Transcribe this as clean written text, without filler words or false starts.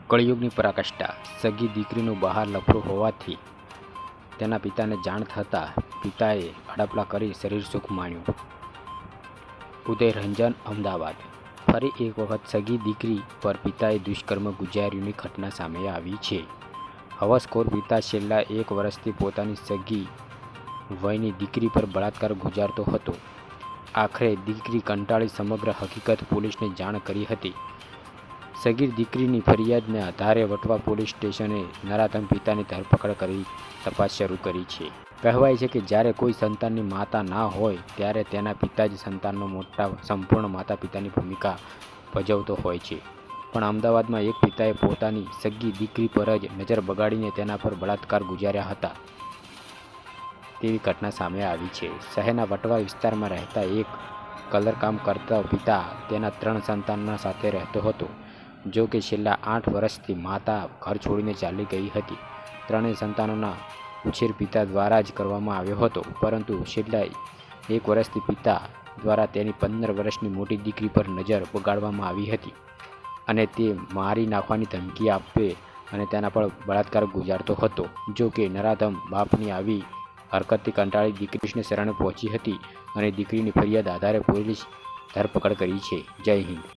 કળિયુગની પરાકાષ્ઠા. સગી દીકરીનું બહાર લફરું હોવાથી તેના પિતાને જાણ થતાં પિતાએ અડપલા કરી શરીર સુખ માણ્યું. ઉદય રંજન, અમદાવાદ. ફરી એક વખત સગી દીકરી પર પિતાએ દુષ્કર્મ ગુજાર્યુંની ઘટના સામે આવી છે. હવસખોર પિતા છેલ્લા 1 વર્ષથી પોતાની સગી વયની દીકરી પર બળાત્કાર ગુજારતો હતો. આખરે દીકરી કંટાળી સમગ્ર હકીકત પોલીસને જાણ કરી હતી. સગીર દીકરીની ફરિયાદને આધારે વટવા પોલીસ સ્ટેશને નરાધમ પિતાની ધરપકડ કરી તપાસ શરૂ કરી છે. કહેવાય છે કે જ્યારે કોઈ સંતાનની માતા ના હોય ત્યારે તેના પિતા જ સંતાનનો મોટા સંપૂર્ણ માતા પિતાની ભૂમિકા ભજવતો હોય છે. પણ અમદાવાદમાં એક પિતાએ પોતાની સગી દીકરી પર જ નજર બગાડીને તેના પર બળાત્કાર ગુજાર્યા હતા તેવી ઘટના સામે આવી છે. શહેરના વટવા વિસ્તારમાં રહેતા એક કલરકામ કરતા પિતા તેના 3 સંતાનોના સાથે રહેતો હતો. જો કે છેલ્લા 8 વર્ષથી માતા ઘર છોડીને ચાલી ગઈ હતી. 3 સંતાનોના ઉછેર પિતા દ્વારા જ કરવામાં આવ્યો હતો, પરંતુ છેલ્લા 1 વર્ષથી પિતા દ્વારા તેની 15 વર્ષની મોટી દીકરી પર નજર બગાડવામાં આવી હતી અને તે મારી નાખવાની ધમકી આપે અને તેના પર બળાત્કાર ગુજારતો હતો. જો કે નરાધમ બાપની આવી હરકતથી કંટાળી દીકરી શરણે પહોંચી હતી અને દીકરીની ફરિયાદ આધારે પોલીસ ધરપકડ કરી છે. જય હિન્દ.